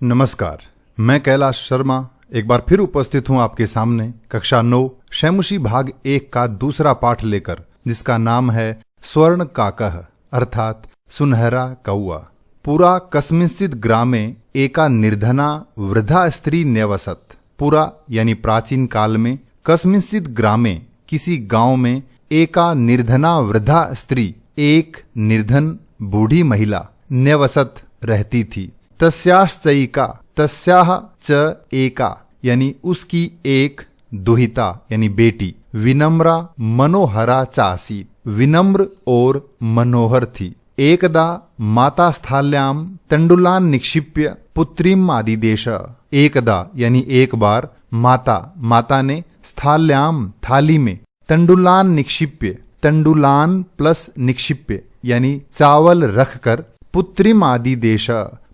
नमस्कार, मैं कैलाश शर्मा एक बार फिर उपस्थित हूं आपके सामने कक्षा 9 शैमुषी भाग 1 का दूसरा पाठ लेकर, जिसका नाम है स्वर्ण काकः अर्थात सुनहरा कौआ। पुरा कस्मिंश्चित् ग्रामे एका निर्धना वृद्धा स्त्री न्यवसत। पुरा यानी प्राचीन काल में, कस्मिंश्चित् ग्रामे किसी गांव में, एका निर्धना वृद्धा स्त्री एक निर्धन बूढ़ी महिला न्यवसत रहती थी। तस्याश्चैका, तस्याह च एका यानी उसकी एक दुहिता यानी बेटी, विनम्रा मनोहरा चासीत, विनम्र और मनोहर थी। एकदा माता स्थाल्याम तंडुलान निक्षिप्य पुत्रीम आदिदेश। एकदा यानी एक बार, माता ने स्थाल्याम थाली में, तंडुलान निक्षिप्य, तंडुलान प्लस निक्षिप्य यानी चावल रखकर, पुत्रीम आदिदेश,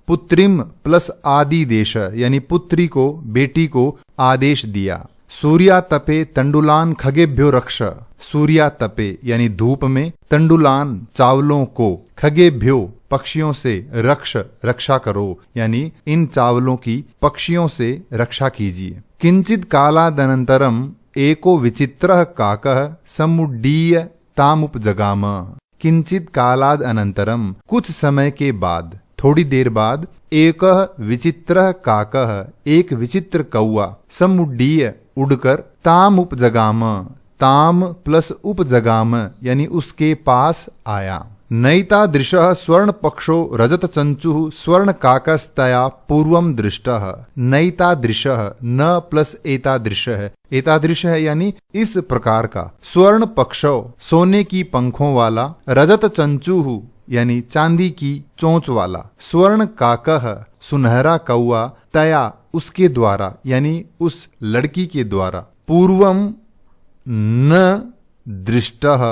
पुत्रिम प्लस आदि देश यानी पुत्री को, बेटी को आदेश दिया। सूर्या तपे तंडुलान खगेभ्यो रक्ष। सूर्या तपे यानी धूप में, तंडुलान चावलों को, खगेभ्यो पक्षियों से, रक्षा करो यानी इन चावलों की पक्षियों से रक्षा कीजिए। किंचित कालादनंतरम एको विचित्रः काकः समुड्डीय तामुपजगाम। किंचित कालाद अनंतरम, कुछ समय के बाद, थोड़ी देर बाद, एक विचित्र काकः एक विचित्र कौआ, समुड्डीय उड़कर, ताम उपजगाम, ताम प्लस उपजगाम यानी उसके पास आया। नैतादृशः स्वर्ण पक्षो रजत चंचुः स्वर्ण काकस्तया पूर्वम दृष्टः। नैतादृशः न प्लस एतादृशः, एतादृशः यानी इस प्रकार का, स्वर्ण पक्षो सोने की पंखों वाला, रजत चंचुः यानी चांदी की चोंच वाला, स्वर्ण काकः सुनहरा कौआ, तया उसके द्वारा यानी उस लड़की के द्वारा, पूर्वम न दृष्टः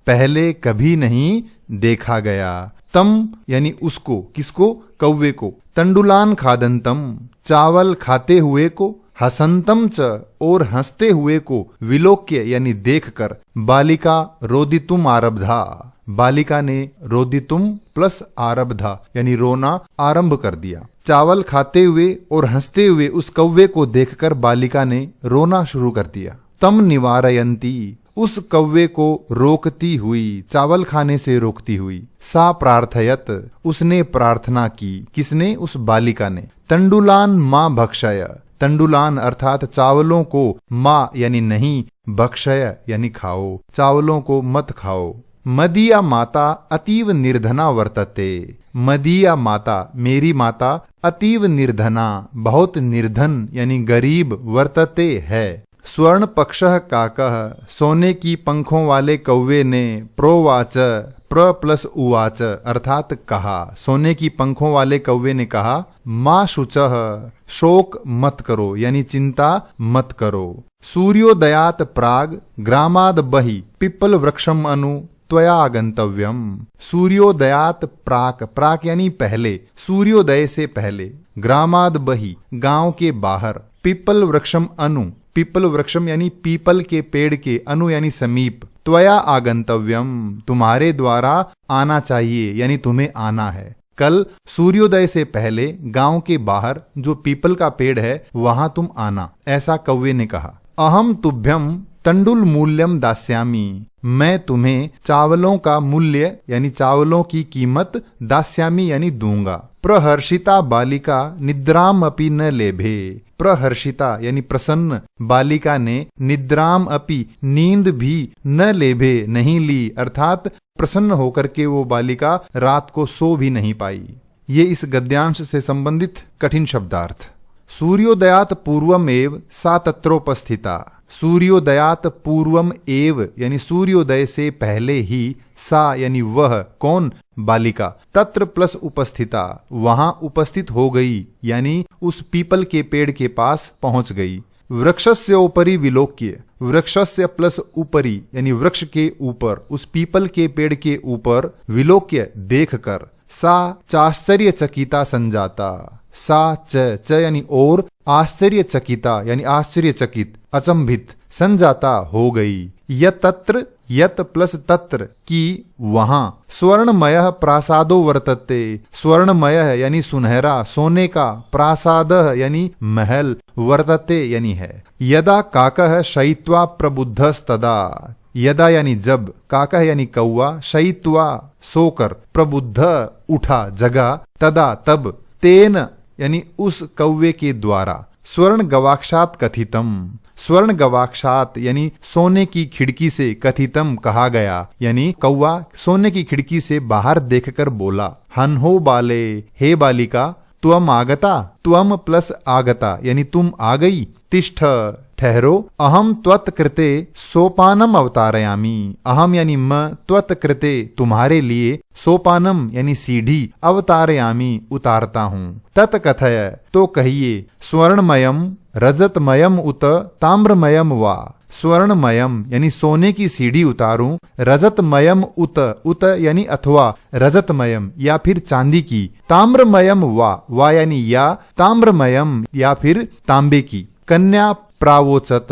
पहले कभी नहीं देखा गया। तम यानी उसको, किसको? कौवे को। तंडुलान खादंतम चावल खाते हुए को, हसंतम च और हंसते हुए को, विलोक्य यानी देखकर, बालिका रोदितुम आरब्धा, बालिका ने रोदितुम प्लस आरब्धा यानी रोना आरंभ कर दिया। चावल खाते हुए और हंसते हुए उस कौवे को देखकर बालिका ने रोना शुरू कर दिया। तम निवारयंती उस कौवे को रोकती हुई, चावल खाने से रोकती हुई। सा प्रार्थयत उसने प्रार्थना की, किसने? उस बालिका ने। तंडुलान माँ भक्षय, तंडुलान अर्थात चावलों को, माँ यानी नहीं, भक्षय यानी खाओ, चावलों को मत खाओ। मदीया माता अतीव निर्धना वर्तते। मदीया माता मेरी माता, अतीव निर्धना बहुत निर्धन यानी गरीब, वर्तते है। स्वर्ण पक्षः काकः सोने की पंखों वाले कौवे ने, प्रोवाच प्र प्लस उवाच अर्थात कहा, सोने की पंखों वाले कौवे ने कहा, माँ शुचः शोक मत करो यानी चिंता मत करो। सूर्योदयात प्राग ग्रामाद बहि पिप्पल वृक्षम अनु त्वया आगंतव्यम। सूर्योदयात प्राक, प्राक यानी पहले, सूर्योदय से पहले, ग्रामाद बहि गांव के बाहर, पिप्पल वृक्षम अनु, पिप्पल वृक्षम यानी पीपल के पेड़ के, अनु यानी समीप, त्वया आगंतव्यम तुम्हारे द्वारा आना चाहिए यानी तुम्हें आना है। कल सूर्योदय से पहले गांव के बाहर जो पीपल का पेड़ है वहां तुम आना, ऐसा कौवे ने कहा। अहम तुभ्यम तंडुल मूल्यम दास्यामी, मैं तुम्हें चावलों का मूल्य यानी चावलों की कीमत, दास्यामी यानी दूंगा। प्रहर्षिता बालिका निद्राम अपि न लेभे। प्रहर्षिता यानी प्रसन्न बालिका ने, निद्राम अपि नींद भी, न लेभे नहीं ली, अर्थात प्रसन्न होकर के वो बालिका रात को सो भी नहीं पाई। ये इस गद्यांश से संबंधित कठिन शब्दार्थ। सूर्योदयात पूर्वम एव सा तत्रोपस्थिता। सूर्योदयात पूर्वम एव यानी सूर्योदय से पहले ही, सा यानी वह, कौन? बालिका, तत्र प्लस उपस्थिता वहां उपस्थित हो गई यानी उस पीपल के पेड़ के पास पहुंच गई। वृक्षस्य उपरि विलोक्य, वृक्षस्य प्लस ऊपरी यानी वृक्ष के ऊपर, उस पीपल के पेड़ के ऊपर, विलोक्य देखकर, सा चाश्चर्यचकिता संजाता। सा च यानी और, आश्चर्यचकिता यानी आश्चर्यचकित, अचंभित, संजाता हो गई। यतत्र यत प्लस तत्र की वहां, स्वर्णमय प्रासादो वर्तते, स्वर्णमय यानी सुनहरा सोने का, प्रासाद यानी महल, वर्तते यानी है। यदा काकः शयित्वा प्रबुद्धस्तदा, यदा यानी जब, काकः यानी कौवा, शयित्वा सोकर, प्रबुद्ध उठा जगा, तदा तब, तेन यानी उस कौवे के द्वारा, स्वर्ण गवाक्षात कथितम, स्वर्ण गवाक्षात यानी सोने की खिड़की से, कथितम कहा गया, यानी कौवा सोने की खिड़की से बाहर देखकर बोला, हन्हो बाले, हे बालिका, त्वम आगता, त्वम प्लस आगता यानी तुम आ गई, तिष्ठ ठहरो, अहम त्वत्कृते सोपानम अवतारयामी, अहम यानी मैं, त्वत्कृते तुम्हारे लिए, सोपानम यानी सीढ़ी, अवतारयामी उतारता हूँ, तत्कथय तो कहिए, स्वर्णमयम रजतमयम उत ताम्रमयम वा, स्वर्णमयम यानी सोने की सीढ़ी उतारूं, रजतमयम उत, उत यानी अथवा, रजतमयम या फिर चांदी की, ताम्रमयम वा यानी या, ताम्रमयम या फिर तांबे की। कन्या प्रावोचत,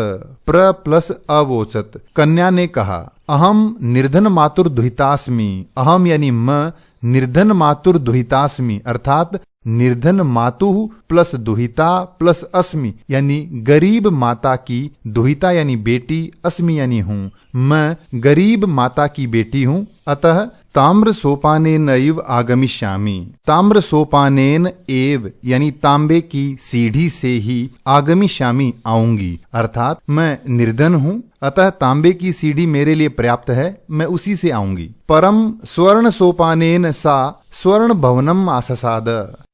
प्र प्लस अवोचत, कन्या ने कहा, अहम निर्धन मातुर दुहितास्मि, अहम यानी मैं, निर्धन मातुर दुहितास्मि अर्थात निर्धन मातु प्लस दुहिता प्लस अस्मि यानी गरीब माता की, दुहिता यानी बेटी, अस्मि यानी हूँ, मैं गरीब माता की बेटी हूँ, अतः ताम्र सोपानेन एव आगमिष्यामि, ताम्र सोपानेन एव यानी तांबे की सीढ़ी से ही, आगमिष्यामि आऊंगी, अर्थात मैं निर्धन हूँ, अतः तांबे की सीढ़ी मेरे लिए पर्याप्त है, मैं उसी से आऊंगी। परम स्वर्ण सोपानेन सा स्वर्ण भवनम आससाद,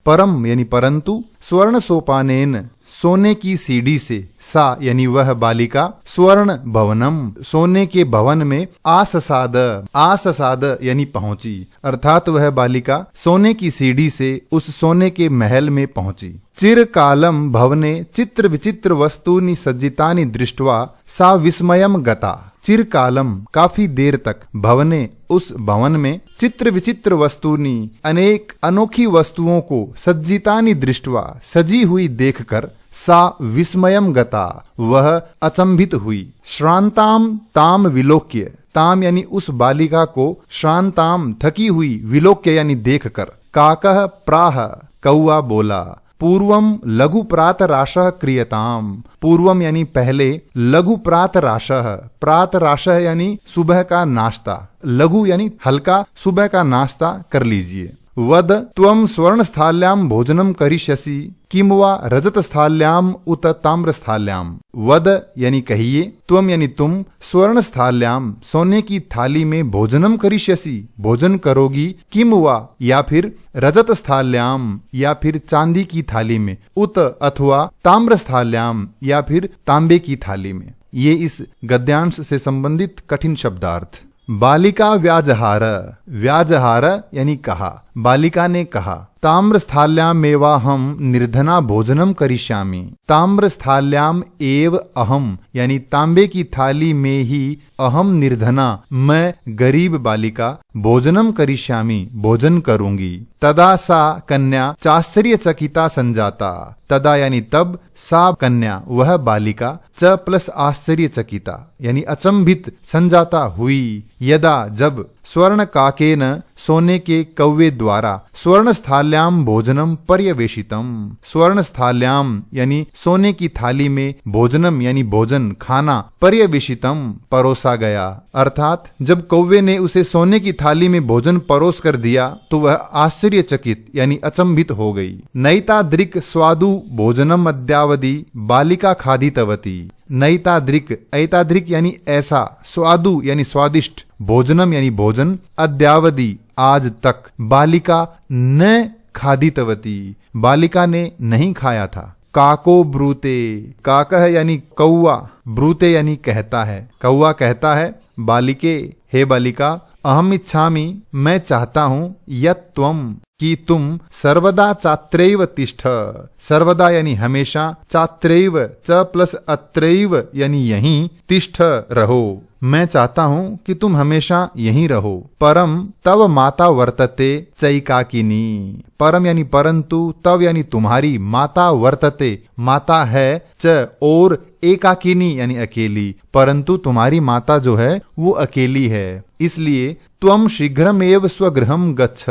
परम यानी परंतु, स्वर्ण सोपानेन सोने की सीढ़ी से, सा यानी वह बालिका, स्वर्ण भवनम सोने के भवन में, आससाद, आससाद यानी पहुंची, अर्थात वह बालिका सोने की सीढ़ी से उस सोने के महल में पहुंची। चिरकालम भवने चित्र विचित्र वस्तूनि सज्जितानि दृष्ट्वा सा विस्मयम गता, चिरकालम काफी देर तक, भवने उस भवन में, चित्र विचित्र वस्तुनि अनेक अनोखी वस्तुओं को, सज्जितानि दृष्ट्वा सजी हुई देखकर, सा विस्मयम गता वह अचंभित हुई, श्रांताम ताम विलोक्य, ताम यानी उस बालिका को, श्रांताम थकी हुई, विलोक्य यानी देखकर, काकः प्राह कौआ बोला, पूर्वम लघु प्रात राशः क्रियताम, पूर्वम यानी पहले, लघु प्रात राशः, प्रात राशः यानी सुबह का नाश्ता, लघु यानी हल्का, सुबह का नाश्ता कर लीजिए। वद त्वम स्वर्ण स्थाल्याम भोजनम करिष्यसि, किम वा रजत स्थाल्याम उत ताम्र स्थाल्याम, वद यानी कहिए, त्वम यानी तुम, स्वर्ण स्थाल्याम सोने की थाली में, भोजनम करिष्यसि भोजन करोगी, किम वा या फिर, रजत स्थाल्याम या फिर चांदी की थाली में, उत अथवा ताम्र स्थाल्याम या फिर तांबे की थाली में। ये इस गद्यांश से संबंधित कठिन शब्दार्थ। बालिका व्याजहार, व्याजहार यानी कहा, बालिका ने कहा, ताम्र स्थाल्याम मेवा हम निर्धना भोजनम करिष्यामि, ताम्र स्थाल्याम एव अहम यानी तांबे की थाली में ही, अहम निर्धना मैं गरीब बालिका, भोजनम करिष्यामि भोजन करूंगी। तदा सा कन्या चाश्चर्यचकिता संजाता, तदा यानी तब, सा कन्या वह बालिका, च प्लस आश्चर्यचकिता यानी अचंभित, संजाता हुई, यदा जब, स्वर्ण काकेन सोने के कौवे द्वारा, स्वर्ण स्थाल्याम भोजनम पर्यवेशितम, स्वर्ण स्थाल्याम यानी सोने की थाली में, भोजनम यानी भोजन खाना, पर्यवेशितम परोसा गया, अर्थात जब कौवे ने उसे सोने की थाली में भोजन परोस कर दिया तो वह आश्चर्यचकित यानी अचंभित हो गई। नैताद्रिक स्वादु भोजनम अद्यावधि बालिका खादितवती, नैताद्रिक, ऐताद्रिक यानी ऐसा, स्वादु यानी स्वादिष्ट, भोजनम यानी भोजन, अद्यावधि आज तक, बालिका न खादितवती बालिका ने नहीं खाया था। काको ब्रूते, काकः यानी कौआ, ब्रूते यानी कहता है, कौआ कहता है, बालिके हे बालिका, अहम इच्छामि मैं चाहता हूँ, यत् त्वम कि तुम सर्वदा चात्रैव तिष्ठ, सर्वदा यानी हमेशा, चात्रैव च प्लस अत्रैव यानी यहीं, तिष्ठ रहो, मैं चाहता हूं कि तुम हमेशा यहीं रहो। परम तव माता वर्तते चैकाकिनी, परम यानी परंतु, तव यानी तुम्हारी, माता वर्तते माता है, च और एकाकिनी यानी अकेली, परंतु तुम्हारी माता जो है वो अकेली है, इसलिए त्वम शीघ्रमेव स्वगृहम गच्छ,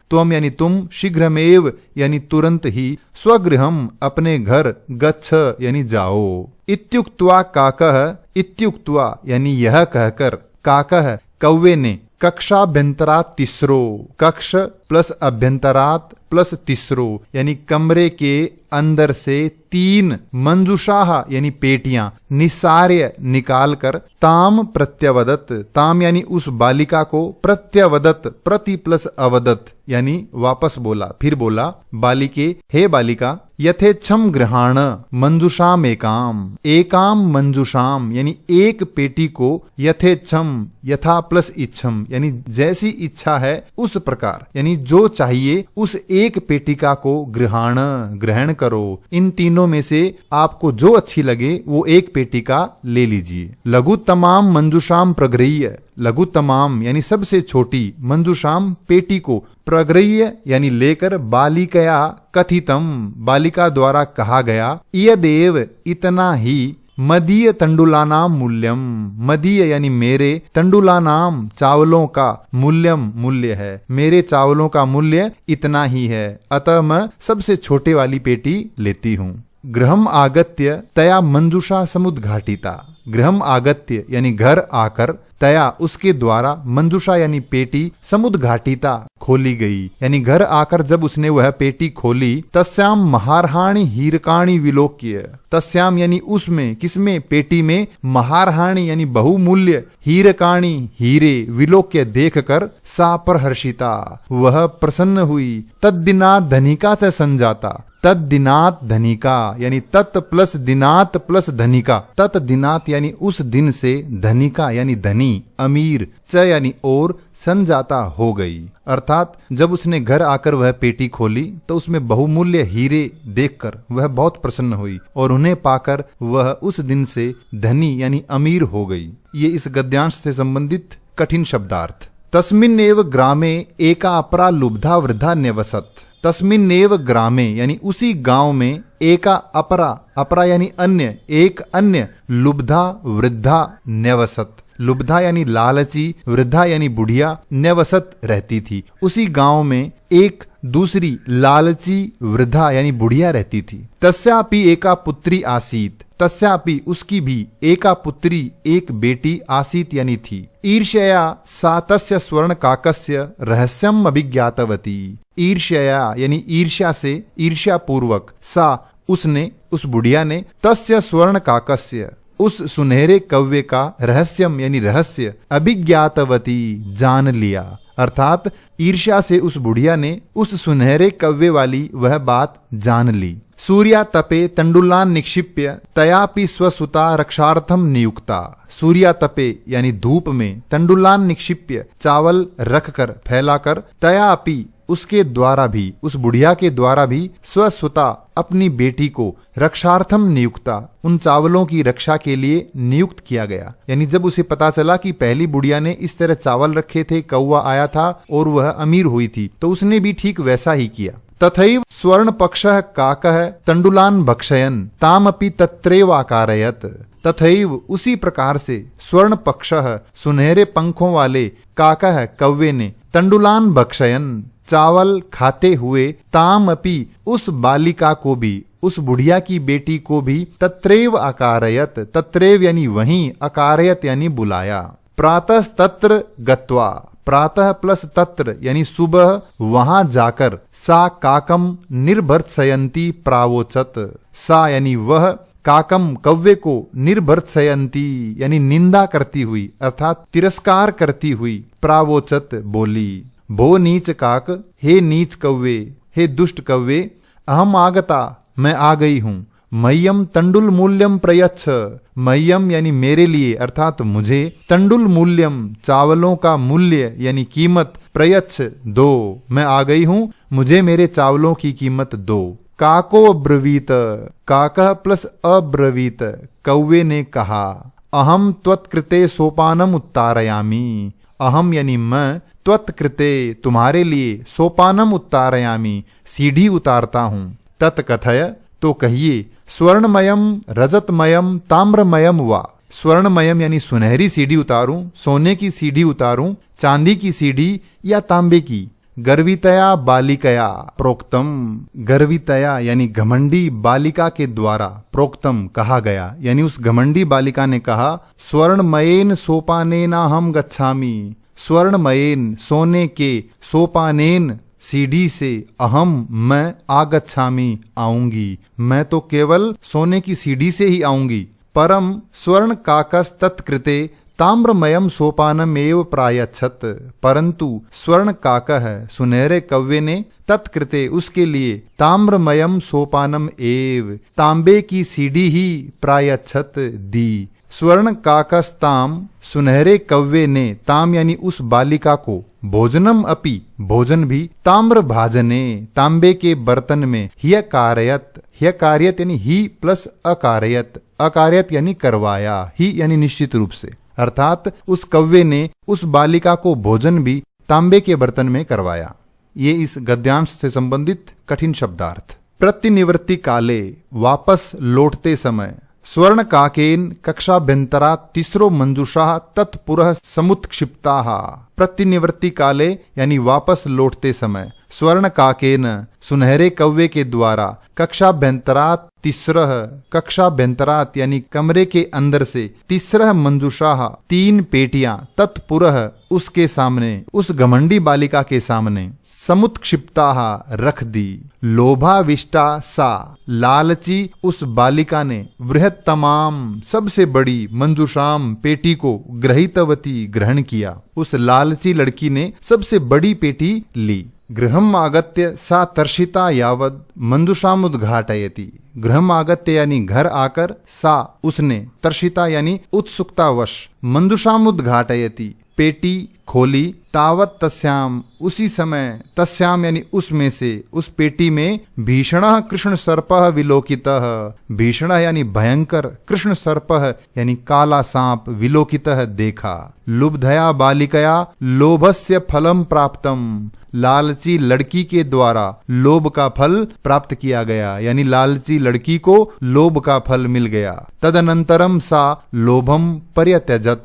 त्वम यानी तुम, शीघ्रमेव यानी तुरंत ही, स्वगृहम अपने घर, गच्छ यानी जाओ। इत्युक्त्वा काकः, इत्युक्त्वा यानी यह कहकर, काकः कौवे ने, कक्षाभ्यंतरात् तीसरो, कक्ष प्लस अभ्यंतरात् प्लस तीसरो यानी कमरे के अंदर से 3 मंजुषाह यानी पेटियां निसार्य निकालकर, ताम प्रत्यवदत, ताम यानी उस बालिका को, प्रत्यवदत प्रति प्लस अवदत यानी वापस बोला, फिर बोला, बालिके हे बालिका, यथेच्छम गृहाण मंजुषाम एकाम, एकाम मंजुषाम यानी एक पेटी को, यथेच्छम यथा प्लस इच्छम यानी जैसी इच्छा है उस प्रकार, यानी जो चाहिए उस एक पेटिका को गृहाण ग्रहण करो, इन तीनों में से आपको जो अच्छी लगे वो एक पेटिका ले लीजिए। लघु तमाम मंजुषाम प्रगृह्य, लघु तमाम यानी सबसे छोटी, मंजुषाम पेटी को, प्रगृह्य यानी लेकर, बालिकया कथितम बालिका द्वारा कहा गया, यदेव इतना ही, मदीय तंडुलानाम मूल्यम, मदीय यानी मेरे, तंडुलानाम चावलों का, मूल्यम मूल्य है, मेरे चावलों का मूल्य इतना ही है, अतः मैं सबसे छोटे वाली पेटी लेती हूँ। गृहम आगत्य तया मंजुषा समुद्घाटिता, गृहम आगत्य यानी घर आकर, तया उसके द्वारा, मंजुषा यानी पेटी, समुद्घाटिता खोली गई, यानी घर आकर जब उसने वह पेटी खोली, तस्याम महारहाणि हीरकाणि विलोक्य, तस्याम यानी उसमें, किसमें, पेटी में, महारहाणि यानी बहुमूल्य, हीरकाणि हीरे, विलोक्य देखकर, सा परहर्षिता वह प्रसन्न हुई, तद्दिनात् धनिका च संजाता, तद्दिनात् धनिका यानी तत् प्लस दिनात प्लस धनिका, तत् दिनात यानी उस दिन से, धनिका यानी धनी, अमीर, च यानी और, संजाता हो गई, अर्थात जब उसने घर आकर वह पेटी खोली तो उसमें बहुमूल्य हीरे देखकर वह बहुत प्रसन्न हुई और उन्हें पाकर वह उस दिन से धनी यानी अमीर हो गई। ये इस गद्यांश से संबंधित कठिन शब्दार्थ। तस्मिन्नेव ग्रामे एका अपरा लुब्धा वृद्धा न्यवसत, तस्मिन्नेव ग्रामे यानी उसी गांव में, एका अपरा, अपरा यानी अन्य, एक अन्य, लुब्धा वृद्धा न्यवसत, लुब्धा यानी लालची, वृद्धा यानी बुढ़िया, न्यवसत रहती थी, उसी गांव में एक दूसरी लालची वृद्धा यानी बुढ़िया रहती थी। तस्यापि एका पुत्री आसीत, तस्यापि उसकी भी, एका पुत्री एक बेटी, आसीत यानी थी, ईर्ष्यया सा तस्य स्वर्ण काकस्य रहस्यम अभिज्ञातवती, ईर्ष्यया यानी ईर्ष्या से, ईर्ष्या पूर्वक, सा उसने, उस बुढ़िया ने, तस्य स्वर्ण काकस्य उस सुनहरे कव्वे का, रहस्यम यानी रहस्य, अभिज्ञातवती जान लिया, अर्थात ईर्ष्या से उस बुढ़िया ने उस सुनहरे कव्वे वाली वह बात जान ली। सूर्या तपे तंडुलान निक्षिप्य तयापि स्वसुता रक्षार्थम नियुक्ता, सूर्या तपे यानी धूप में, तंडुलान निक्षिप्य चावल रखकर फैलाकर, तयापि उसके द्वारा भी, उस बुढ़िया के द्वारा भी, स्वसुता अपनी बेटी को, रक्षार्थम नियुक्ता उन चावलों की रक्षा के लिए नियुक्त किया गया, यानी जब उसे पता चला कि पहली बुढ़िया ने इस तरह चावल रखे थे, कौवा आया था और वह अमीर हुई थी, तो उसने भी ठीक वैसा ही किया। तथैव स्वर्ण पक्षः काकः तंडुलान भक्षयन् तामपि तत्रैव आकारयत्, तथैव उसी प्रकार से, स्वर्ण पक्षः सुनहरे पंखों वाले, काकः कौवे ने, तंडुलान भक्षयन् चावल खाते हुए, ताम अपि उस बालिका को भी, उस बुढ़िया की बेटी को भी, तत्रैव अकारयत, तत्रैव यानी वहीं, अकारयत यानी बुलाया। प्रातः तत्र गत्वा, प्रातः प्लस तत्र यानी सुबह वहां जाकर, सा काकम निर्भर्त्सयन्ती प्रावोचत, सा यानी वह, काकम कव्वे को, निर्भर्त्सयन्ती यानी निंदा करती हुई, अर्थात तिरस्कार करती हुई, प्रावोचत बोली, भो नीच काक, हे नीच कव्वे, हे दुष्ट कव्वे, अहम आगता मैं आ गई हूँ, मह्यम तंडुल मूल्यम प्रयच्छ, मह्यम यानी मेरे लिए अर्थात मुझे, तंडुल मूल्यम चावलों का मूल्य यानी कीमत, प्रयच्छ दो, मैं आ गई हूँ, मुझे मेरे चावलों की कीमत दो। काको अब्रवीत, काकः प्लस अब्रवीत, कौवे ने कहा, अहम त्वत्कृते सोपानम उत्तारयामी, अहम यानी मैं, त्वत्कृते तुम्हारे लिए, सोपानम उत्तारयामी सीढ़ी उतारता हूँ, तत्कथय तो कहिए, स्वर्णमयम रजतमयम ताम्रमयम वा, स्वर्णमयम यानी सुनहरी सीढ़ी उतारूं, सोने की सीढ़ी उतारूं, चांदी की सीढ़ी या तांबे की। गर्वितया बालिकया प्रोक्तम, गर्वितया यानी घमंडी बालिका के द्वारा, प्रोक्तम कहा गया, यानी उस घमंडी बालिका ने कहा, स्वर्णमयेन सोपानेना हम गच्छामि, स्वर्णमयेन सोने के, सोपानेन सीढ़ी से, अहम मैं, आगच्छामि आऊंगी, मैं तो केवल सोने की सीढ़ी से ही आऊंगी। परम स्वर्ण काकस तत्कृते ताम्रमयम सोपानम एव प्रायच्छत, परंतु स्वर्ण काकः सुनहरे कव्वे ने, तत्कृते उसके लिए, ताम्रमयम सोपानम एव तांबे की सीढ़ी ही, प्रायच्छत दी। स्वर्ण काकस्ताम सुनहरे कव्वे ने, ताम यानी उस बालिका को, भोजनम अपि भोजन भी, ताम्र भाजने तांबे के बर्तन में, ह्य कारयत, ह्य कार्यत यानी ही प्लस अकारयत, अकार्यत यानी करवाया, ही यानी निश्चित रूप से, अर्थात उस कव्वे ने उस बालिका को भोजन भी तांबे के बर्तन में करवाया। ये इस गद्यांश से संबंधित कठिन शब्दार्थ। प्रतिनिवृत्ति काले वापस लौटते समय, स्वर्ण काकेन कक्षाभ्यंतरा तीसरो मंजुषा तत्पुरः समुत्क्षिप्ता, प्रतिनिवृत्ति काले यानी वापस लौटते समय, स्वर्ण काकेन सुनहरे कव्वे के द्वारा, कक्षाभ्यंतरात तीसरह, कक्षाभ्यंतरात यानी कमरे के अंदर से, तीसरह मंजुषा तीन पेटियां, तत्पुरः उसके सामने, उस घमंडी बालिका के सामने, समुत्क्षिप्ता रख दी। लोभाविष्टा सा लालची उस बालिका ने, बृहत्तमाम सबसे बड़ी, मंजुषाम पेटी को, ग्रहीतवती ग्रहण किया, उस लालची लड़की ने सबसे बड़ी पेटी ली। गृहम आगत्य सा तर्षिता यावद मंजुषामुद्घाटयति, गृहम आगत्य यानी घर आकर, सा उसने, तर्षिता यानी उत्सुकतावश, मंजुषामुद्घाटयति पेटी खोली, तावत तस्याम उसी समय, तस्याम यानी उसमें से, उस पेटी में, भीषणः कृष्ण सर्पः विलोकितः, भीषणः यानी भयंकर, कृष्ण सर्पः यानी काला सांप, विलोकितः देखा। लुब्धया बालिकया लोभस्य फलम प्राप्तम, लालची लड़की के द्वारा लोभ का फल प्राप्त किया गया, यानी लालची लड़की को लोभ का फल मिल गया। तदनंतरम सा लोभम पर्यत्यजत,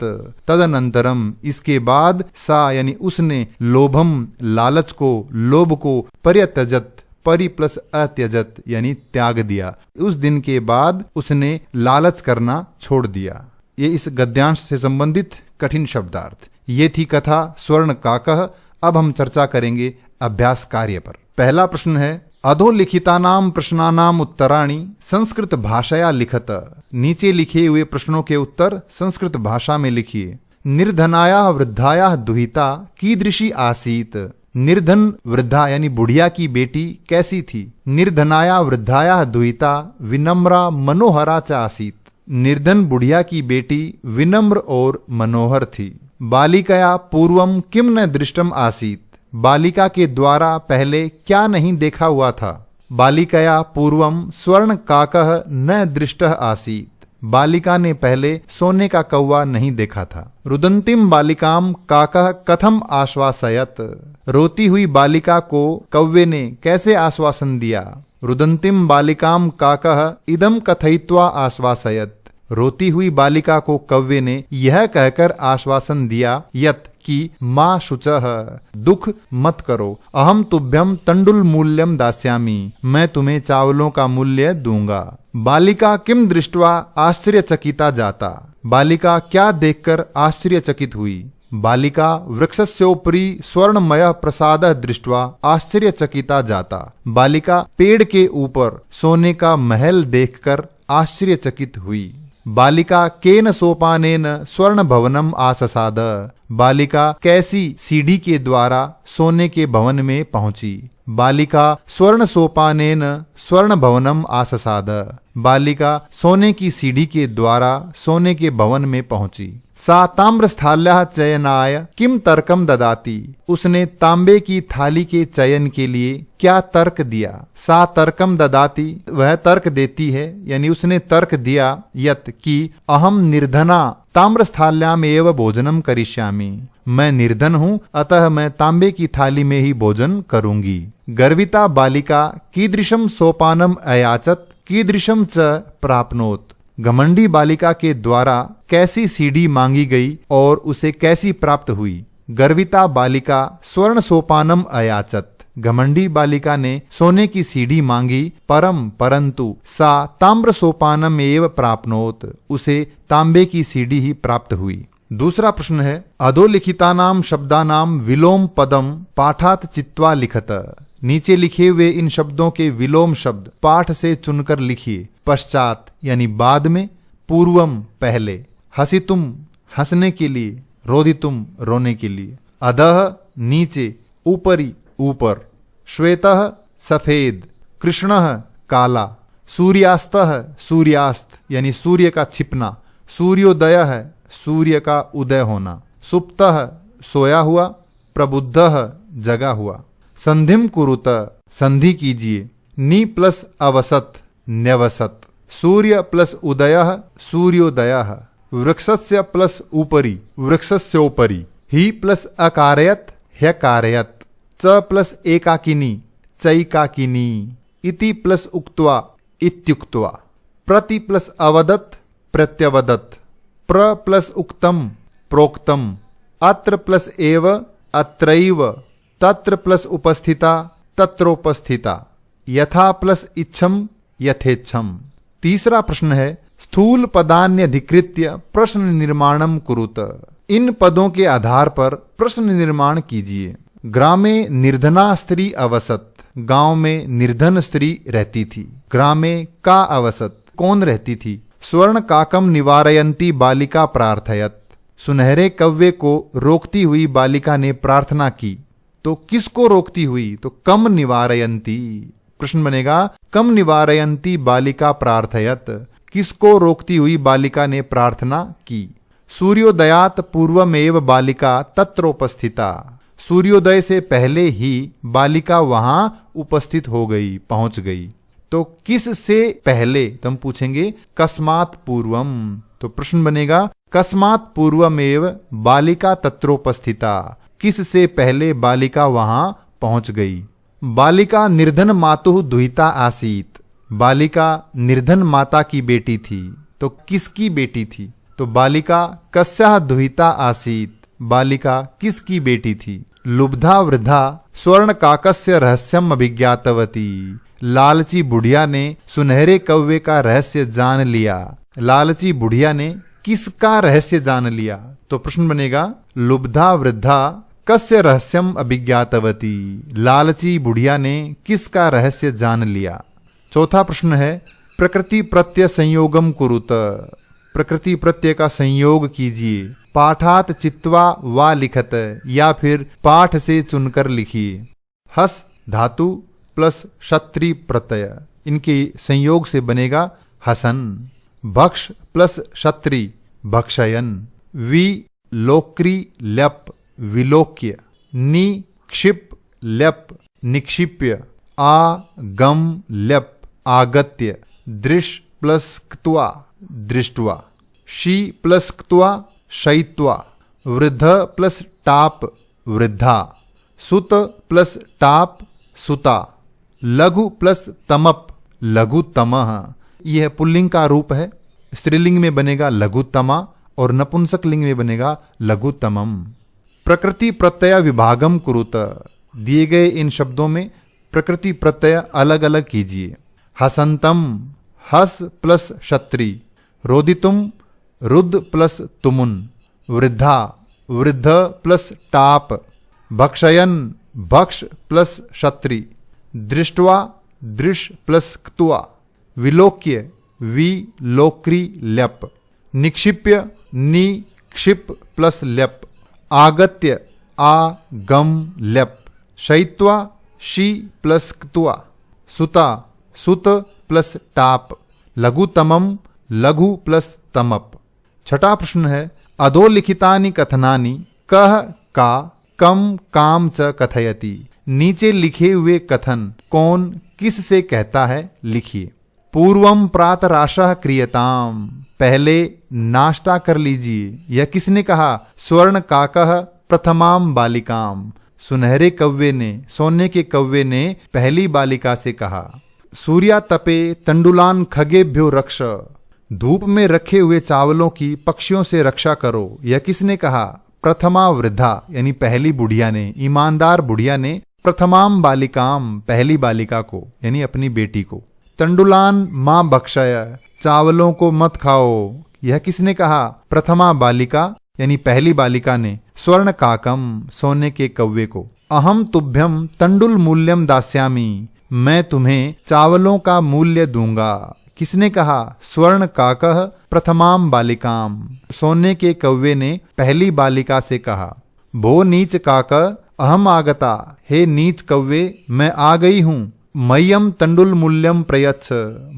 तदनंतरम इसके बाद, सा यानी उसने, लोभम लालच को, लोभ को, पर्यत्यजत परि प्लस अत्यजत यानी त्याग दिया, उस दिन के बाद उसने लालच करना छोड़ दिया। ये इस गद्यांश से संबंधित कठिन शब्दार्थ। ये थी कथा स्वर्ण काकः। अब हम चर्चा करेंगे अभ्यास कार्य पर। पहला प्रश्न है, अधोलिखितानाम प्रश्नानाम उत्तराणि संस्कृत भाषया लिखत, नीचे लिखे हुए प्रश्नों के उत्तर संस्कृत भाषा में लिखिए। निर्धनाया वृद्धाया दुहिता कीदृशी आसीत, निर्धन वृद्धा यानी बुढ़िया की बेटी कैसी थी। निर्धनाया वृद्धाया दुहिता विनम्रा मनोहरा च आसीत, निर्धन बुढ़िया की बेटी विनम्र और मनोहर थी। बालिकया पूर्वम किम न दृष्टम आसीत, बालिका के द्वारा पहले क्या नहीं देखा हुआ था। बालिकया पूर्वम स्वर्ण काकः न दृष्टः आसीत, बालिका ने पहले सोने का कौवा नहीं देखा था। रुदंतिम बालिकाम काकः कथम आश्वासयत, रोती हुई बालिका को कौवे ने कैसे आश्वासन दिया। रुदंतिम बालिकाम काकः इदम कथयित्वा आश्वासयत, रोती हुई बालिका को कौवे ने यह कहकर आश्वासन दिया, यत कि माँ शुचः, दुख मत करो, अहम तुभ्यम तंडुल मूल्यम दास्यामि, मैं तुम्हें चावलों का मूल्य दूंगा। बालिका किम दृष्ट्वा आश्चर्यचकिता जाता, बालिका क्या देखकर आश्चर्यचकित हुई। बालिका वृक्षस्योपरि स्वर्णमय प्रसादः दृष्ट्वा आश्चर्यचकिता जाता, बालिका पेड़ के ऊपर सोने का महल देखकर आश्चर्यचकित हुई। बालिका केन सोपानेन स्वर्ण भवनम आससाद, बालिका कैसी सीढ़ी के द्वारा सोने के भवन में पहुंची। बालिका स्वर्ण सोपानेन स्वर्ण भवनम आससाद, बालिका सोने की सीढ़ी के द्वारा सोने के भवन में पहुंची। सा ताम्रस्थाल्याः चयनाय किम तर्कम ददाति, उसने तांबे की थाली के चयन के लिए क्या तर्क दिया। सा तर्कम ददाति, वह तर्क देती है, यानी उसने तर्क दिया यत कि अहम निर्धना ताम्रस्थाल्याम एव भोजनम करिष्यामि, मैं निर्धन हूँ अतः मैं तांबे की थाली में ही भोजन करूंगी। गर्विता बालिका कीदृशम सोपानम अयाचत कीदृशम च प्राप्नोत, घमंडी बालिका के द्वारा कैसी सीढ़ी मांगी गई और उसे कैसी प्राप्त हुई। गर्विता बालिका स्वर्ण सोपानम अयाचत, घमंडी बालिका ने सोने की सीढ़ी मांगी, परंतु सा ताम्र सोपानम एव प्राप्नोत, उसे तांबे की सीढ़ी ही प्राप्त हुई। दूसरा प्रश्न है, अधोलिखितानाम शब्दानाम विलोम पदम पाठात चित्वा लिखत, नीचे लिखे हुए इन शब्दों के विलोम शब्द पाठ से चुनकर लिखिए। पश्चात यानी बाद में, पूर्वम पहले, हसितुम हंसने के लिए, रोदितुम रोने के लिए, अधः नीचे, ऊपरी ऊपर, श्वेतः सफेद, कृष्णः काला, सूर्यास्तः सूर्यास्त यानी सूर्य का छिपना, सूर्योदयः सूर्य का उदय होना, सुप्तः सोया हुआ, प्रबुद्धः जगा हुआ। संधिम कुरुत संधि कीजिए। नी प्लस अवसत न्यवसत, सूर्य प्लस उदयः सूर्योदयः, वृक्षस्य प्लस ऊपरी वृक्षस्योपरि, ही प्लस अकारयत ह्यकारयत, च प्लस एकाकिनी चैकाकिनी, इति प्लस उक्त्वा इत्युक्त्वा, प्रति प्लस अवदत प्रत्यवदत, प्र प्लस उक्तम प्रोक्तम, अत्र प्लस एव अत्रैव, तत्र प्लस उपस्थिता तत्रोपस्थिता, यथा प्लस इच्छम यथेच्छम। तीसरा प्रश्न है, स्थूल पदान्यधिकृत्य प्रश्न निर्माणम कुरुत, इन पदों के आधार पर प्रश्न निर्माण कीजिए। ग्रामे निर्धना स्त्री अवसत, गांव में निर्धन स्त्री रहती थी। ग्रामे का अवसत, कौन रहती थी। स्वर्ण काकम निवारयंती बालिका प्रार्थयत, सुनहरे कव्वे को रोकती हुई बालिका ने प्रार्थना की। तो किसको रोकती हुई, तो कम निवारयंती, प्रश्न बनेगा कम निवारयंती बालिका प्रार्थयत, किसको रोकती हुई बालिका ने प्रार्थना की। सूर्योदयात पूर्वमेव बालिका तत्रोपस्थिता, सूर्योदय से पहले ही बालिका वहां उपस्थित हो गई, पहुंच गई। तो किस से पहले, तो हम पूछेंगे कस्मात् पूर्वम, तो प्रश्न बनेगा कस्मात् पूर्वमेव बालिका तत्रोपस्थिता, किस से पहले बालिका वहां पहुंच गई। बालिका निर्धन मातुः दुहिता आसीत, बालिका निर्धन माता की बेटी थी। तो किसकी बेटी थी, तो बालिका कस्याः दुहिता आसीत, बालिका किसकी बेटी थी। लुब्धा वृद्धा स्वर्ण काकस्य रहस्यम अभिज्ञातवती, लालची बुढ़िया ने सुनहरे कौवे का रहस्य जान लिया। लालची बुढ़िया ने किसका रहस्य जान लिया, तो प्रश्न बनेगा लुब्धा वृद्धा कस्य रहस्यम अभिज्ञातवती, लालची बुढ़िया ने किसका रहस्य जान लिया। चौथा प्रश्न है, प्रकृति प्रत्यय संयोगम कुरुत, प्रकृति प्रत्यय का संयोग कीजिए। पाठात चित्वा वा लिखत, या फिर पाठ से चुनकर लिखिए। हस धातु प्लस क्षत्रि प्रत्यय, इनके संयोग से बनेगा हसन। भक्ष प्लस क्षत्रि भक्षयन। वि लोक्री ल्यप विलोक्य। नि क्षिप ल्यप निक्षिप्य। आ गम ल्यप आगत्य। दृश प्लस क्त्वा दृष्ट्वा। शी प्लस क्त्वा शयित्वा। वृद्ध प्लस टाप वृद्धा। सुत प्लस टाप सुता। लघु प्लस तमप लघुतमः, यह पुल्लिंग का रूप है। स्त्रीलिंग में बनेगा लघुतमा और नपुंसक लिंग में बनेगा लघुतमम। प्रकृति प्रत्यय विभागम कुरुत, दिए गए इन शब्दों में प्रकृति प्रत्यय अलग अलग कीजिए। हसंतम हस प्लस क्षत्रि। रोदितुम रुद्ध प्लस तुमुन। वृद्धा वृद्ध प्लस टाप। भक्षयन भक्ष प्लस क्षत्रि। दृष्ट्वा दृश प्लस क्त्वा। विलोक्य विलोक्री ल्यप। निक्षिप्य नि क्षिप प्लस ल्यप। आगत्य आ गम ल्यप। शयित्वा शी प्लस क्त्वा। सुता सुत प्लस टाप। लघुतमम लघु प्लस तमप। छठा प्रश्न है अधोलिखितानि कथनानि कह का कम काम च कथयति। नीचे लिखे हुए कथन कौन किस से कहता है, लिखिए। पूर्वम प्रातराशः क्रियताम, पहले नाश्ता कर लीजिए, यह किसने कहा? स्वर्ण काकः प्रथमाम बालिकाम, सुनहरे कव्वे ने, सोने के कव्वे ने पहली बालिका से कहा। सूर्या तपे तंडुलान खगेभ्यो रक्ष, धूप में रखे हुए चावलों की पक्षियों से रक्षा करो, यह किसने कहा? प्रथमा वृद्धा यानी पहली बुढ़िया ने, ईमानदार बुढ़िया ने प्रथमाम बालिकाम पहली बालिका को यानी अपनी बेटी को। तंडुलान मां भक्षय, चावलों को मत खाओ, यह किसने कहा? प्रथमा बालिका यानी पहली बालिका ने स्वर्ण काकम सोने के कव्वे को। अहम तुभ्यम तंडुल मूल्यम दास्यामी, मैं तुम्हें चावलों का मूल्य दूंगा, किसने कहा? स्वर्ण काकः प्रथमाम बालिकाम, सोने के कव्वे ने पहली बालिका से कहा। भो नीच काक अहम आगता, हे नीच कव्वे मैं आ गई हूँ। मय्यम तंडुल मूल्यम प्रयच्छ,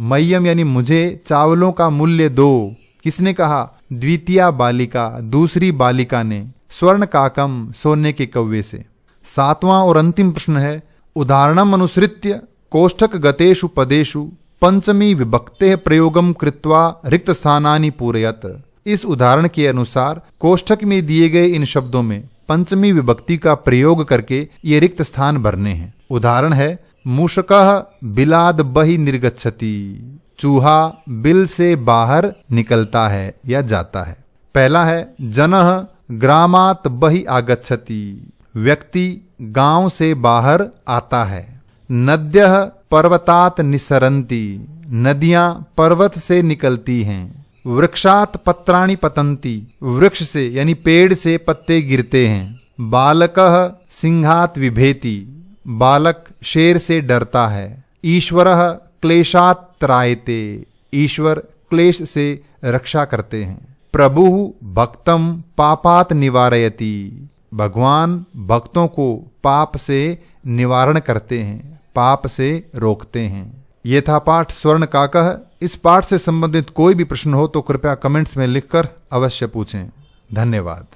मय्यम यानी मुझे चावलों का मूल्य दो, किसने कहा? द्वितीया बालिका दूसरी बालिका ने स्वर्ण काकम सोने के कव्वे से। सातवां और अंतिम प्रश्न है उदाहरणम अनुसृत्य कोष्ठक गतेषु पदेषु पंचमी विभक्ते प्रयोगम कृत्वा रिक्त स्थानानि पूरयत। इस उदाहरण के अनुसार कोष्ठक में दिए गए इन शब्दों में पंचमी विभक्ति का प्रयोग करके ये रिक्त स्थान भरने हैं। उदाहरण है मूषकः बिलाद बहि निर्गच्छति, चूहा बिल से बाहर निकलता है या जाता है। पहला है जनः ग्रामात बहि आगच्छति, व्यक्ति गांव से बाहर आता है। नद्यः पर्वतात निसरन्ति, नदियां पर्वत से निकलती हैं। वृक्षात पत्राणि पतन्ति, वृक्ष से यानी पेड़ से पत्ते गिरते हैं। बालकः सिंहात विभेति, बालक शेर से डरता है। ईश्वरः क्लेशात त्रायते, ईश्वर क्लेश से रक्षा करते हैं। प्रभुः भक्तम पापात निवारयति, भगवान भक्तों को पाप से निवारण करते हैं, पाप से रोकते हैं। ये था पाठ स्वर्ण काकः। इस पाठ से संबंधित कोई भी प्रश्न हो तो कृपया कमेंट्स में लिखकर अवश्य पूछें। धन्यवाद।